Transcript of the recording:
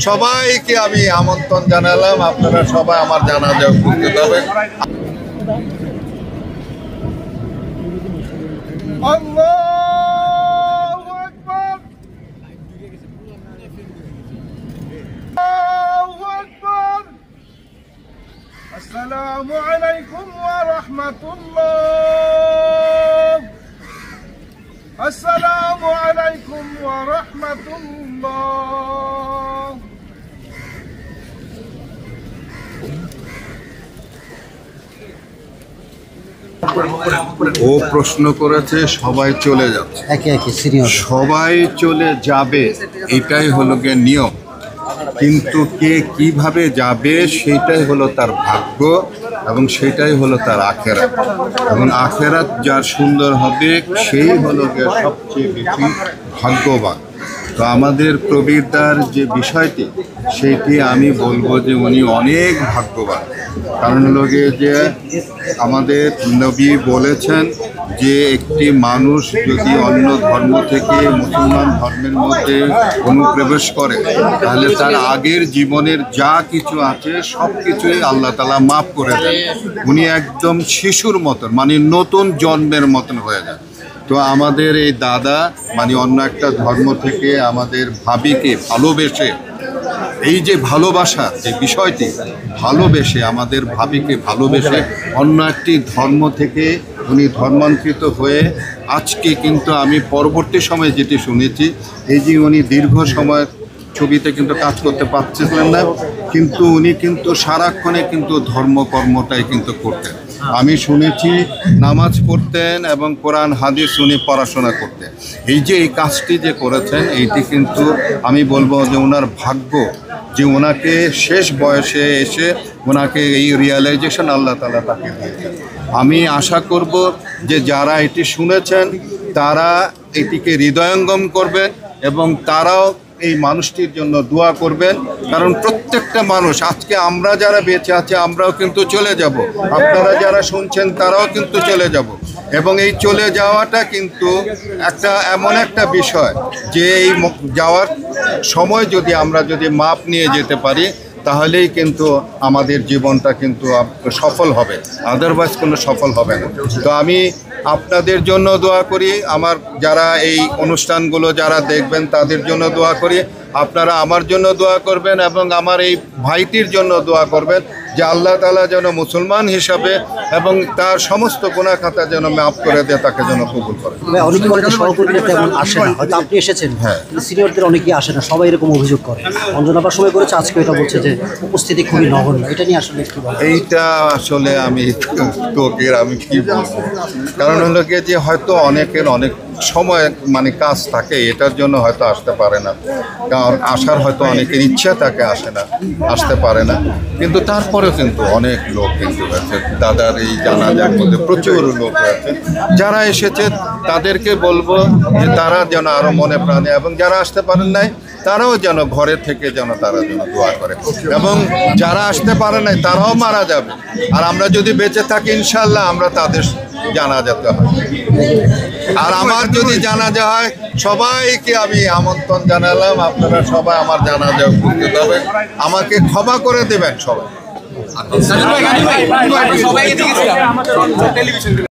সবাইকে আমি আমন্ত্রণ জানালাম, আপনারা সবাই আমার জানাজায় উপস্থিত হবেন। আল্লাহু আকবার, আল্লাহু আকবার। আসসালামু আলাইকুম ওয়া রাহমাতুল্লাহ, আসসালামু আলাইকুম ওয়া রাহমাতুল্লাহ। ও প্রশ্ন করেছে সবাই চলে যাচ্ছে, সবাই চলে যাবে, এটাই হলো গিয়ে নিয়ম। কিন্তু কে কিভাবে যাবে সেটাই হলো তার ভাগ্য এবং সেটাই হলো তার আখেরাত। এবং আখেরাত যার সুন্দর হবে সেই হলো গিয়ে সবচেয়ে বেশি ভাগ্যবান। তো আমাদের প্রবীরদার যে বিষয়টি সেটি আমি বলবো যে উনি অনেক ভাগ্যবান। কারণ হলো গিয়ে যে আমাদের নবী বলেছেন যে একটি মানুষ যদি অন্য ধর্ম থেকে মুসলমান ধর্মের মধ্যে অনুপ্রবেশ করে তাহলে তার আগের জীবনের যা কিছু আছে সব কিছুই আল্লাহ তাআলা মাফ করে দেন। উনি একদম শিশুর মতন, মানে নতুন জন্মের মতন হয়ে যায়। তো আমাদের এই দাদা মানে অন্য একটা ধর্ম থেকে আমাদের ভাবিকে ভালোবেসে, এই যে ভালোবাসার যে বিষয়টি, ভালোবেসে আমাদের ভাবিকে ভালোবেসে অন্য একটি ধর্ম থেকে উনি ধর্মান্তরিত হয়ে আজকে কিন্তু আমি পরবর্তী সময়ে যেটি শুনেছি, এই যে উনি দীর্ঘ সময় ছবিতে কিন্তু কাজ করতে পারছিলেন না, কিন্তু উনি কিন্তু সারাক্ষণে কিন্তু ধর্মকর্মটাই কিন্তু করতেন। আমি শুনেছি নামাজ পড়তেন এবং কোরআন হাদিস উনি পড়াশোনা করতেন। এই যে এই কাজটি যে করেছেন এইটি কিন্তু আমি বলবো যে ওনার ভাগ্য যে ওনাকে শেষ বয়সে এসে ওনাকে এই রিয়ালাইজেশন আল্লাহ তাআলা তাকে দিয়েছেন। আমি আশা করব যে যারা এটি শুনেছেন তারা এটিকে হৃদয়ঙ্গম করবেন এবং তারাও এই মানুষটির জন্য দোয়া করবেন। কারণ প্রত্যেকটা মানুষ, আজকে আমরা যারা বেঁচে আছি আমরাও কিন্তু চলে যাব, আপনারা যারা শুনছেন তারাও কিন্তু চলে যাব। এবং এই চলে যাওয়াটা কিন্তু একটা এমন একটা বিষয় যে এই যাওয়ার সময় যদি আমরা মাপ নিয়ে যেতে পারি তাহলেই কিন্তু আমাদের জীবনটা কিন্তু সফল হবে, আদারওয়াইজ কোনো সফল হবে না। তো আমি আপনাদের জন্য দোয়া করি, আমার যারা এই অনুষ্ঠানগুলো যারা দেখবেন তাদের জন্য দোয়া করি, আপনারা আমার জন্য দোয়া করবেন এবং আমার এই ভাইটির জন্য দোয়া করবেন যে আল্লাহ তাআলা যেন মুসলমান হিসাবে এবং তার সমস্ত গুনাহ খাতা যেন মাফ করে দেয়, তাকে যেন কবুল করে। অনেকে বলে সহকর্মীরা তেমন আসে না, হয়তো আপনি এসেছেন, হ্যাঁ, সিনিয়রদের অনেকেই আসে না, সবাই এরকম অভিযোগ করে। অঞ্জনাবার সময় করেছে, আজকে এটা বলছে যে উপস্থিতি খুবই নগণ্য। এটা নিয়ে আসলে কি বলবো? এইটা আসলে আমি কি বলবো, কারণ হলো গিয়ে যে হয়তো অনেকের অনেক সময় মানে কাজ থাকে, এটার জন্য হয়তো আসতে পারে না, কারণ আসার হয়তো অনেকের ইচ্ছা থাকে, আসতে পারে না। কিন্তু তারপরেও কিন্তু অনেক লোক কিন্তু আছে, দাদার এই জানাজার মধ্যে প্রচুর লোক আছে যারা এসেছে। তাদেরকে বলবো যে তারা যেন আরো মনে প্রাণে, এবং যারা আসতে পারেন নাই তারাও যেন ঘরে থেকে তারা যেন দোয়া করে। এবং যারা আসতে পারে নাই তারাও মারা যাবে, আর আমরা যদি বেঁচে থাকি ইনশাল্লাহ আমরা তাদের জানাজাতে হয়। আর আমার যদি জানাজা হয় সবাইকে আমি আমন্ত্রণ জানালাম, আপনারা সবাই আমার জানাজায় উপস্থিত হবেন, আমাকে ক্ষমা করে দেবেন সবাই।